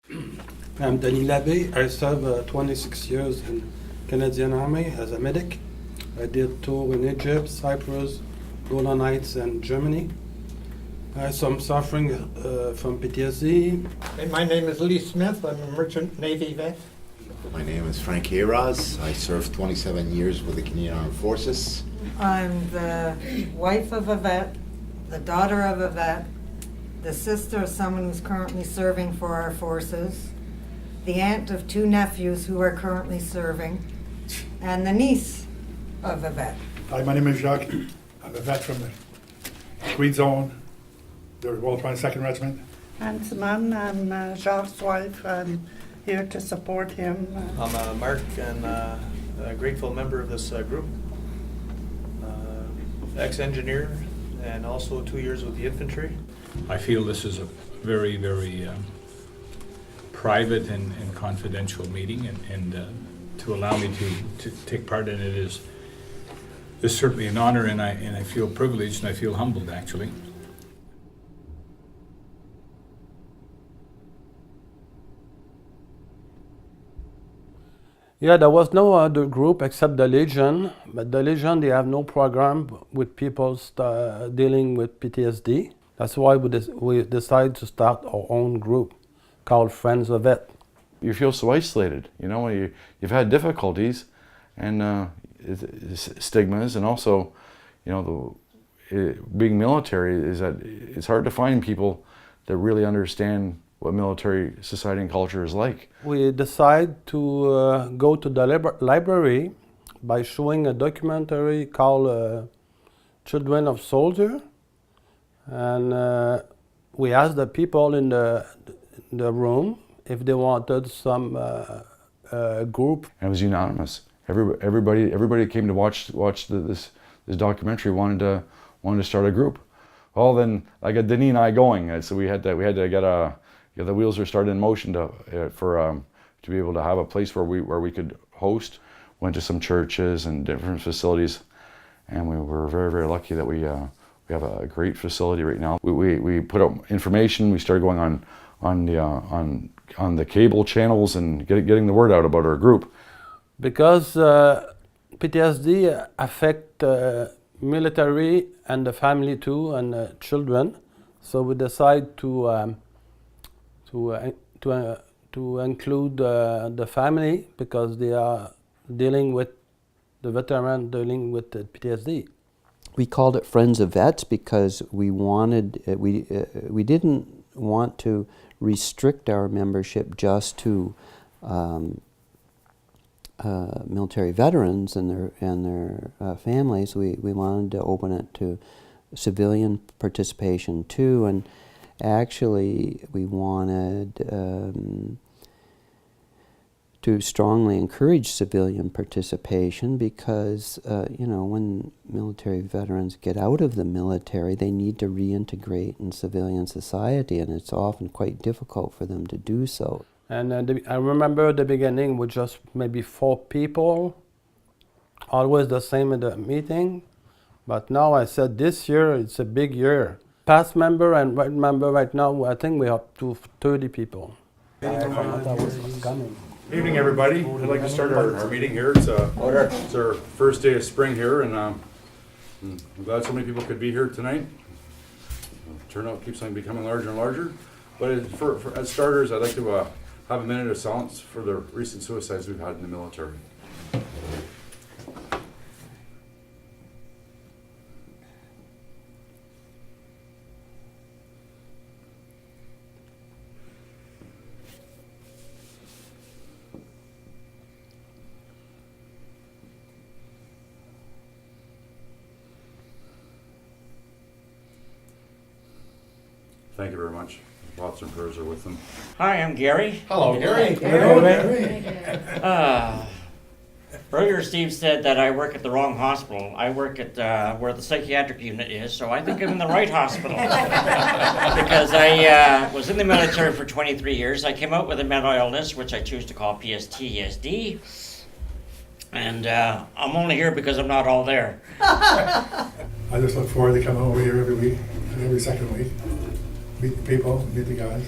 I'm Denis Labbé. I served 26 years in Canadian Army as a medic. I did tour in Egypt, Cyprus, Golan Heights, and Germany. I have some suffering from PTSD. And my name is Lee Smith. I'm a merchant Navy vet. My name is Frank Hayraz. I served 27 years with the Canadian Armed Forces. I'm the wife of a vet, the daughter of a vet, the sister of someone who's currently serving for our forces, the aunt of 2 nephews who are currently serving, and the niece of a vet. Hi, my name is Jacques. I'm a vet from the Green Zone, the Royal 22nd Regiment. I'm Simone. I'm Jacques' wife. I'm here to support him. I'm Mark and a grateful member of this group. Ex-engineer and also 2 years with the infantry. I feel this is a very, very private and confidential meeting, and to allow me to take part in it is certainly an honor, and I feel privileged and I feel humbled, actually. Yeah, there was no other group except the Legion, but the Legion, they have no program with people dealing with PTSD. That's why we decided to start our own group called Friends of Vet. You feel so isolated, you know, you've had difficulties and stigmas, and also, you know, being military is that it's hard to find people that really understand what military society and culture is like. We decided to go to the library by showing a documentary called Children of Soldier, and we asked the people in the room if they wanted some group. And it was unanimous. Everybody came to watch this documentary wanted to start a group. Well, then I got Denis and I going, so we had to get the wheels are started in motion to be able to have a place where we could host. Went to some churches and different facilities, and we were very, very lucky that we have a great facility right now. We put out information. We started going on the cable channels and getting the word out about our group. Because PTSD affect military and the family too, and children, so we decide to include the family, because they are dealing with the veteran dealing with the PTSD. We called it Friends of Vets because we wanted we didn't want to restrict our membership just to military veterans and their families. We wanted to open it to civilian participation too, and actually we wanted to strongly encourage civilian participation because when military veterans get out of the military, they need to reintegrate in civilian society, and it's often quite difficult for them to do so. And I remember the beginning with just maybe 4 people, always the same at the meeting. But now I said this year it's a big year. Past member and right member right now, I think we have up to 30 people. Good evening, everybody. I'd like to start our meeting here. It's our first day of spring here, and I'm glad so many people could be here tonight. Turnout keeps on becoming larger and larger. But as starters, I'd like to have a minute of silence for the recent suicides we've had in the military. Thank you very much. Thoughts and prayers are with them. Hi, I'm Gary. Hello, Gary. Hello, Gary. Earlier, Steve said that I work at the wrong hospital. I work at where the psychiatric unit is, so I think I'm in the right hospital. Because I was in the military for 23 years. I came out with a mental illness, which I choose to call PTSD. And I'm only here because I'm not all there. I just look forward to coming over here every week and every second week. Meet the people, meet the guys.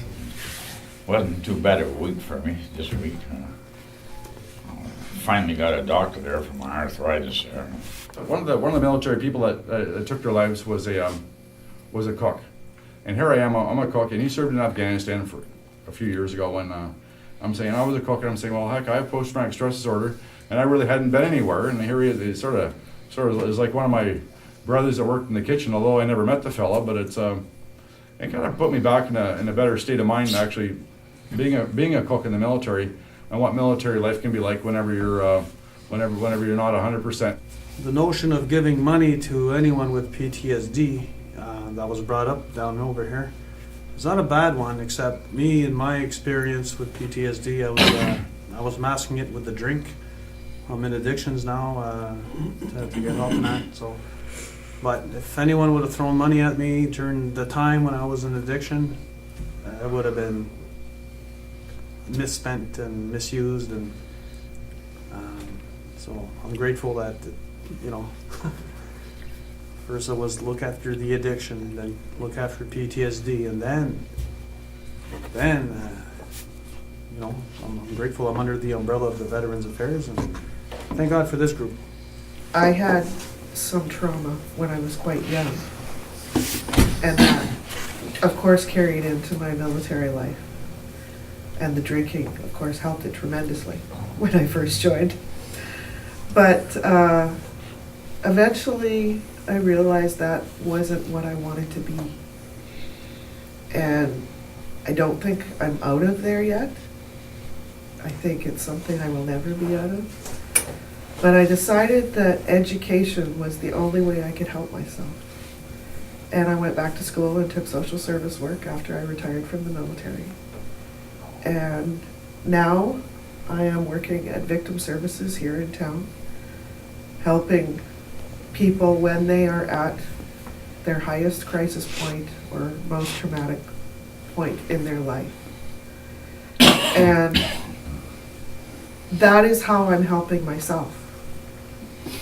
Wasn't too bad of a week for me this week. Finally got a doctor there for my arthritis there. One of the military people that took their lives was a cook, and here I am. I'm a cook, and he served in Afghanistan for a few years ago. When I'm saying I was a cook, and I'm saying, well, heck, I have post-traumatic stress disorder, and I really hadn't been anywhere. And here he is. He sort of is like one of my brothers that worked in the kitchen, although I never met the fella. But it kind of put me back in a better state of mind, actually, being a cook in the military and what military life can be like whenever you're not 100%. The notion of giving money to anyone with PTSD that was brought up down over here is not a bad one, except me and my experience with PTSD, I was masking it with the drink. I'm in addictions now to get help in that. So, but if anyone would have thrown money at me during the time when I was in addiction, it would have been misspent and misused, and so I'm grateful that, you know, first it was look after the addiction, then look after PTSD, and then you know, I'm grateful I'm under the umbrella of the Veterans Affairs, and thank God for this group. I had some trauma when I was quite young, and that, of course, carried into my military life. And the drinking, of course, helped it tremendously when I first joined. But eventually, I realized that wasn't what I wanted to be. And I don't think I'm out of there yet. I think it's something I will never be out of. But I decided that education was the only way I could help myself. And I went back to school and took social service work after I retired from the military. And now I am working at Victim Services here in town, helping people when they are at their highest crisis point or most traumatic point in their life. And that is how I'm helping myself,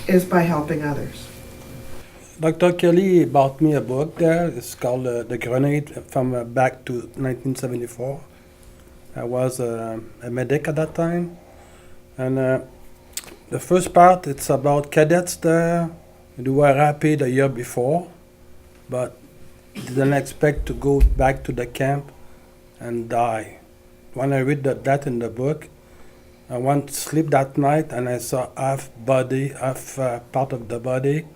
is by helping others. Dr. Kelly bought me a book there. It's called The Grenade, from back to 1974. I was a medic at that time. And the first part, it's about cadets there. They were happy the year before, but didn't expect to go back to the camp and die. When I read that in the book, I went to sleep that night and I saw half body, half part of the body,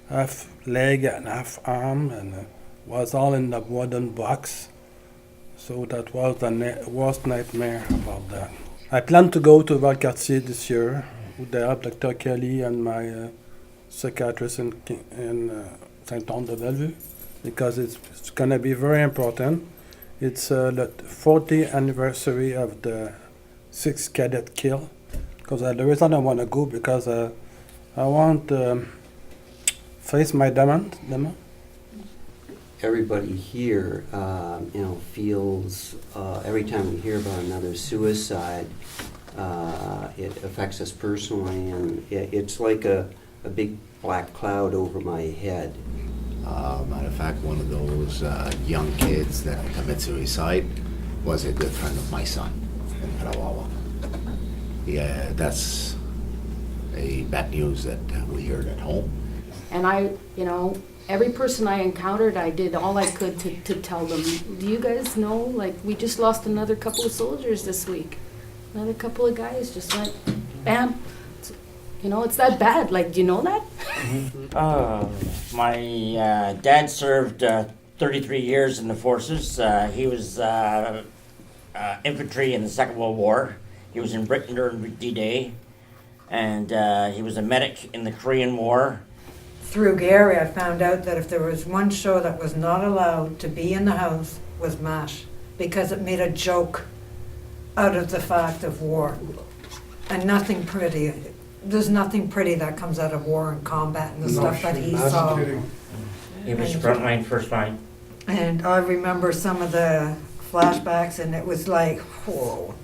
half leg and half arm, and was all in the wooden box. So that was the worst nightmare about that. I plan to go to Valcartier this year with the help of Dr. Kelly and my psychiatrist in Saint-Anne-de-Bellevue, because it's going to be very important. It's the 40th anniversary of the 6th cadet kill. Because the reason I want to go, because I want to face my demon. Everybody here, you know, feels every time we hear about another suicide, it affects us personally, and it's like a big black cloud over my head. Matter of fact, one of those young kids that commit suicide was a good friend of my son in Palawawa. Yeah, that's a bad news that we heard at home. And I, you know, every person I encountered, I did all I could to tell them, do you guys know, like, we just lost another couple of soldiers this week. Another couple of guys just went, bam. You know, it's that bad. Like, do you know that? My dad served 33 years in the forces. He was infantry in the Second World War. He was in Britain during D-Day. And he was a medic in the Korean War. Through Gary, I found out that if there was one show that was not allowed to be in the house, was MASH, because it made a joke out of the fact of war. And nothing pretty. There's nothing pretty that comes out of war and combat and the stuff that he saw. He was frontline, first line. And I remember some of the flashbacks, and it was like, whoa.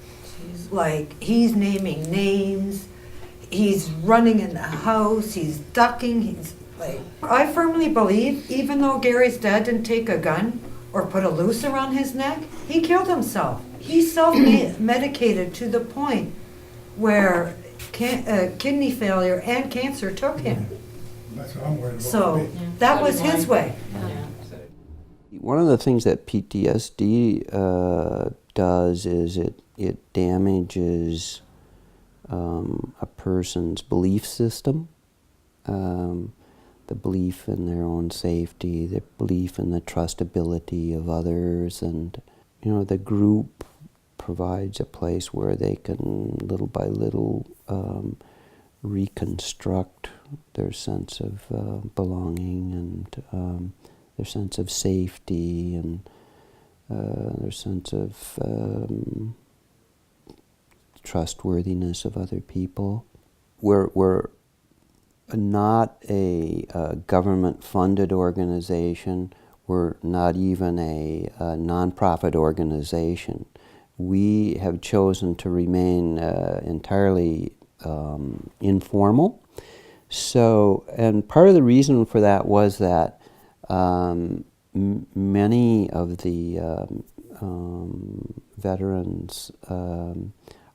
Like, he's naming names, he's running in the house, he's ducking, he's like... I firmly believe, even though Gary's dad didn't take a gun or put a noose around his neck, he killed himself. He's self-medicated to the point where kidney failure and cancer took him. That's what I'm worried about. So that was his way. One of the things that PTSD does is it damages a person's belief system, the belief in their own safety, the belief in the trustability of others, and the group provides a place where they can little by little reconstruct their sense of belonging and their sense of safety and their sense of trustworthiness of other people. We're not a government-funded organization. We're not even a nonprofit organization. We have chosen to remain entirely informal. So, and part of the reason for that was that many of the veterans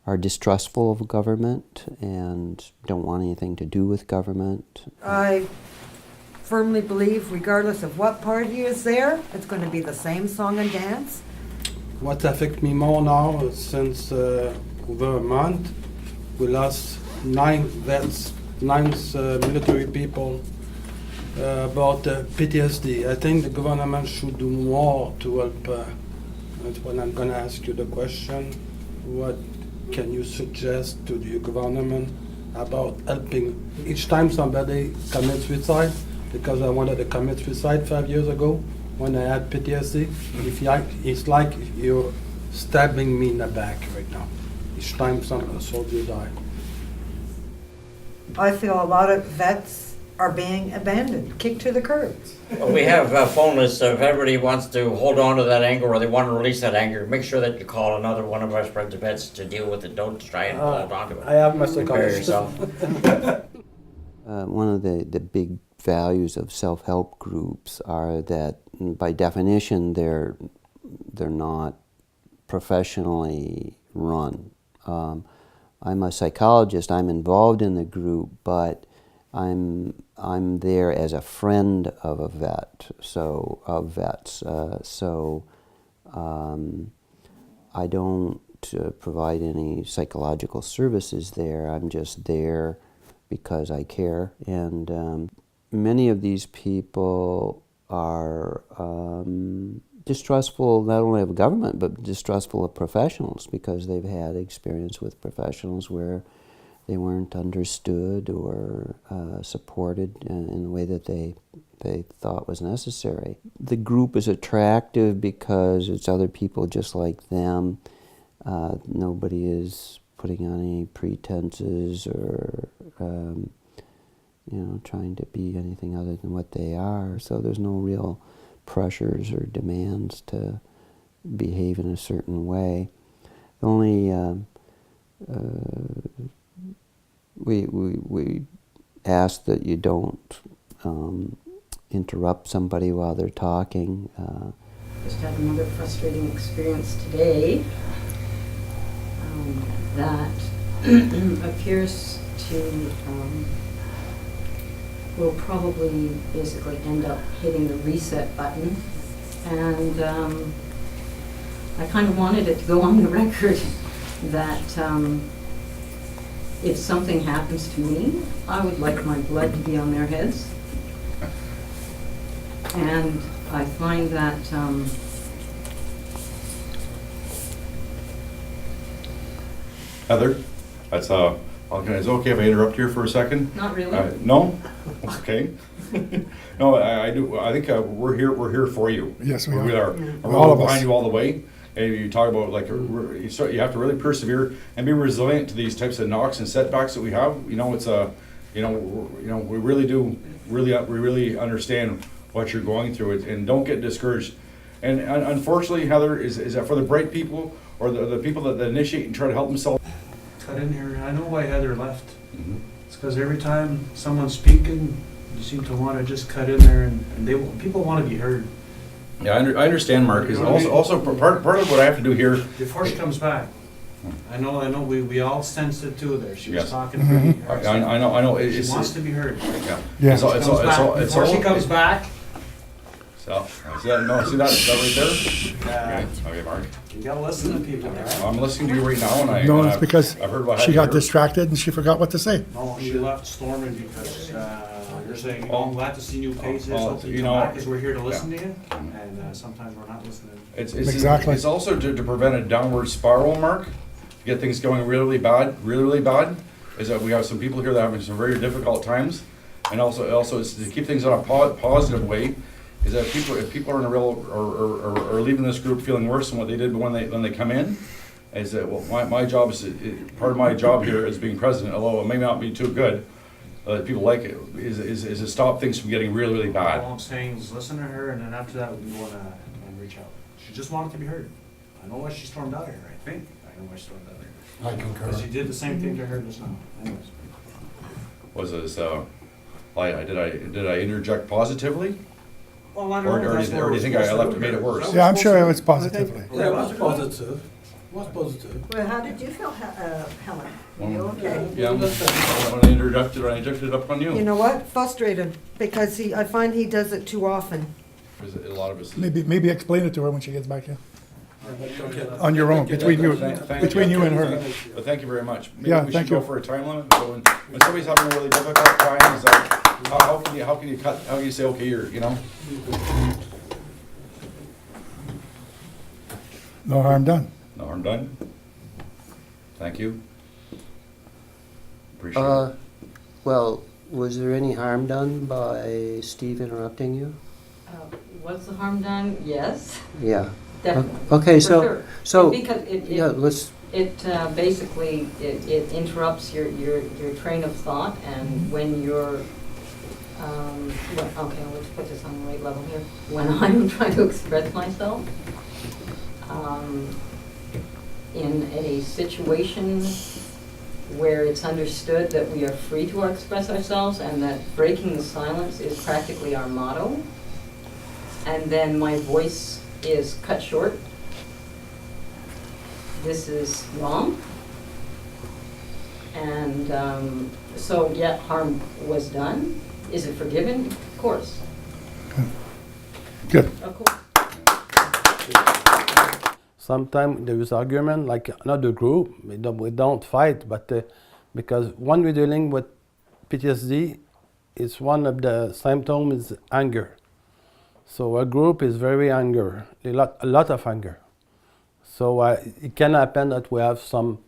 are distrustful of government and don't want anything to do with government. I firmly believe, regardless of what party is there, it's going to be the same song and dance. What affects me more now is since over a month, we lost 9 vets, 9 military people about PTSD. I think the government should do more to help. That's when I'm going to ask you the question. What can you suggest to the government about helping each time somebody commits suicide? Because I wanted to commit suicide 5 years ago when I had PTSD. It's like you're stabbing me in the back right now. Each time a soldier dies. I feel a lot of vets are being abandoned, kicked to the curb. Well, we have a phone list, so if everybody wants to hold on to that anger or they want to release that anger, make sure that you call another one of our friends of vets to deal with it. Don't try and hold on to it. I have my Prepare psychologist. yourself. One of the big values of self-help groups are that, by definition, they're not professionally run. I'm a psychologist. I'm involved in the group, but I'm there as a friend of a vet. So of vets. I don't provide any psychological services there. I'm just there because I care. And many of these people are distrustful not only of government, but distrustful of professionals because they've had experience with professionals where they weren't understood or supported in the way that they thought was necessary. The group is attractive because it's other people just like them. Nobody is putting on any pretenses or trying to be anything other than what they are. So there's no real pressures or demands to behave in a certain way. Only we ask that you don't interrupt somebody while they're talking. Just had another frustrating experience today that appears to will probably basically end up hitting the reset button, and I kind of wanted it to go on the record that if something happens to me, I would like my blood to be on their heads. And I find that Heather, that's okay. Is it okay if I interrupt here for a second? not really. No? Okay. No, I do. I think we're here for you. Yes, we We are. are. And All we're of us. behind you all the way. And you talk about you have to really persevere and be resilient to these types of knocks and setbacks that we have. It's we really do we really understand what you're going through, and don't get discouraged. And unfortunately, Heather, is that for the bright people or the people that initiate and try to help themselves? Cut in here. I know why Heather left. It's because every time someone's speaking, you seem to want to just cut in there, and people want to be heard. Yeah, I understand, Mark. Is also part of what I have to do here. Before she comes back, I know, we all sensed it too there. She was Yes. talking pretty. I know. She wants to be heard. Yeah. Yeah. Before she comes back, So, see that right there? Okay, Mark. you gotta listen to people, all right? I'm listening to you right now, and No, it's because I've heard what she I got heard. distracted and she forgot what to say. No, she left storming because you're saying, Oh. I'm glad to see new faces, Oh, hopefully you you know, come back because we're here to listen to you. And sometimes we're not listening. Exactly. It's also to prevent a downward spiral, Mark, to get things going really bad, is that we have some people here that are having some very difficult times. And also it's to keep things on a positive way, is that if people are in a real, or leaving this group feeling worse than what they did when they come in, is that, well, my job is, part of my job here as being president, although it may not be too good, people like it, is to stop things from getting really, really bad. All I'm saying is listen to her, and then after that, we want to reach out. She just wanted to be heard. I know why she stormed out of here, I think. I know why she stormed out of here. I concur. Because you did the same thing to her just now. Anyways. Was this, did I interject positively? Well, I Or do you think I made it worse? Yeah, I'm sure it was positively. Yeah, it was positive. Was positive. Well, how did you feel, Helen? You okay? Yeah, when I injected it up on you. You know what? Frustrated, because I find he does it too often. There's a lot of us. Maybe explain it to her when she gets back here. On your own, between you and her. But thank you very much. Maybe Yeah, we thank should go you. for a time limit. So when somebody's having a really difficult time, it's like, how can you say, okay, you know? No harm done. No harm done. Thank you. Appreciate it. Well, was there any harm done by Steve interrupting you? Was the harm done? Yes, Yeah. definitely. Okay, For so, sure. so, Because yeah, let's, it basically, it interrupts your train of thought, and when you're, okay, let's put this on the right level here. When I'm trying to express myself, in a situation where it's understood that we are free to express ourselves and that breaking the silence is practically our motto, and then my voice is cut short, this is wrong. And so, yeah, harm was done. Is it forgiven? Of course. Good. Of course. Sometimes there is argument, like another group, we don't fight, but because when we're dealing with PTSD, it's one of the symptoms is anger. So a group is very anger, a lot of anger. So it can happen that we have some,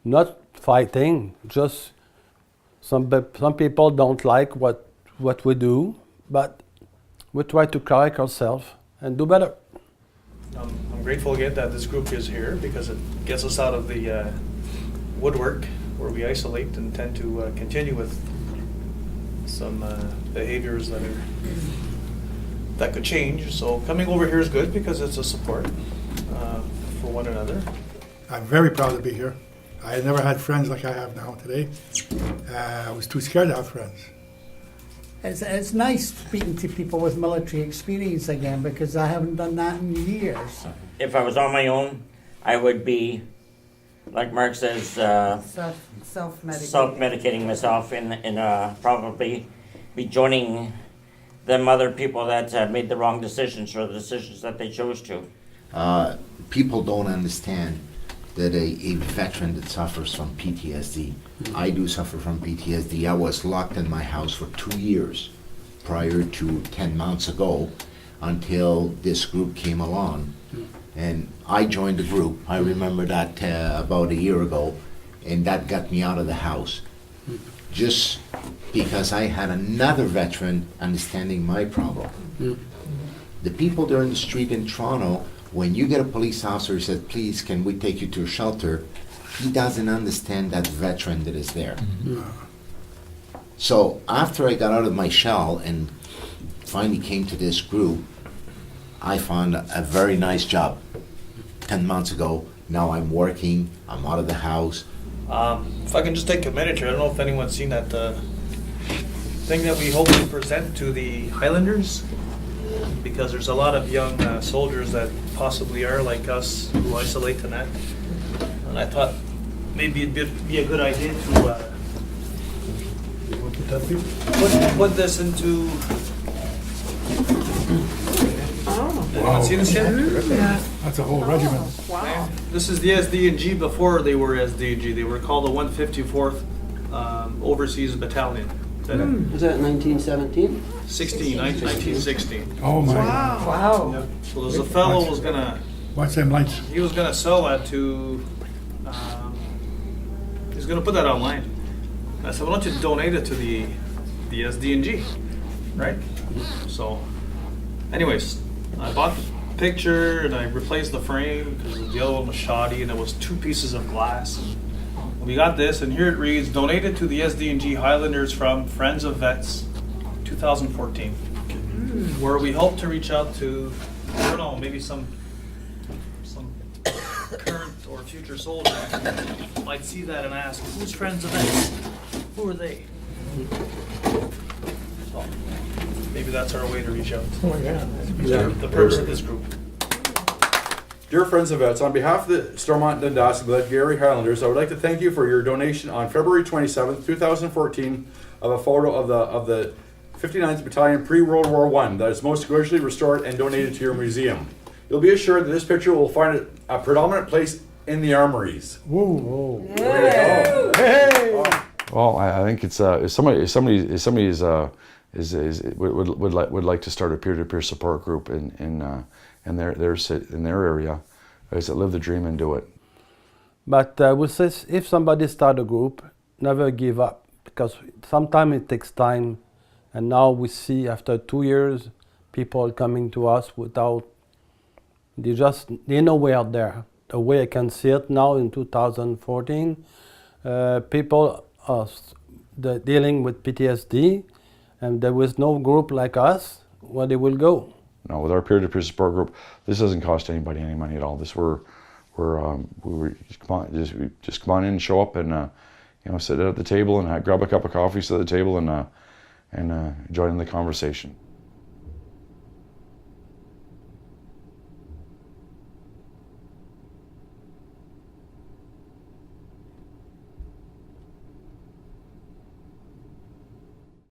not fighting, just some people don't like what we do, but we try to correct ourselves and do better. I'm grateful again that this group is here because it gets us out of the woodwork where we isolate and tend to continue with some behaviors that could change. So coming over here is good because it's a support for one another. I'm very proud to be here. I had never had friends like I have now today. I was too scared to have friends. It's nice speaking to people with military experience again because I haven't done that in years. If I was on my own, I would be, like Mark says, self-medicating myself and probably be joining them other people that made the wrong decisions or the decisions that they chose to. People don't understand that a veteran that suffers from PTSD, I do suffer from PTSD. I was locked in my house for 2 years prior to 10 months ago until this group came along. And I joined the group, I remember that about a year ago, and that got me out of the house. Just because I had another veteran understanding my problem. The people there in the street in Toronto, when you get a police officer who says, please, can we take you to a shelter, he doesn't understand that veteran that is there. So after I got out of my shell and finally came to this group, I found a very nice job 10 months ago. Now I'm working, I'm out of the house. If I can just take a minute here, I don't know if anyone's seen that thing that we hope to present to the Highlanders because there's a lot of young soldiers that possibly are like us who isolate tonight. And I thought maybe it'd be a good idea to put this into. Anyone see this yet? That's a whole regiment. Wow. This is the SD&G before they were SD&G. They were called the 154th Overseas Battalion. Was that 1917? 1916. Oh my. Wow. Yep. So there's a fellow was gonna. Watch them lights. He was gonna sell that to. He's gonna put that online. I said, why don't you donate it to the SD&G, right? So, anyways, I bought the picture and I replaced the frame because the other one was shoddy and it was 2 pieces of glass. And we got this, and here it reads, donated to the SD&G Highlanders from Friends of Vets, 2014, where we hope to reach out to, I don't know, maybe some current or future soldier might see that and ask, who's Friends of Vets? Who are they? So maybe that's our way to reach out. Oh, yeah. The purpose of this group. Dear friends of vets, on behalf of the Stormont Dundas and Glengarry Highlanders, I would like to thank you for your donation on February 27th, 2014 of a photo of the 59th Battalion pre-World War I that is most graciously restored and donated to your museum. You'll be assured that this picture will find a predominant place in the armories. Whoa. Hey! Well, I think it's if somebody would like to start a peer-to-peer support group in their area, is to live the dream and do it. But I would say if somebody start a group, never give up, because sometimes it takes time. And now we see after 2 years, people coming to us without, they know we are there. The way I can see it now in 2014, people are dealing with PTSD, and there was no group like us, where they will go. No, with our peer-to-peer support group, this doesn't cost anybody any money at all. This we just come on in and show up and sit at the table and grab a cup of coffee, sit at the table and join in the conversation.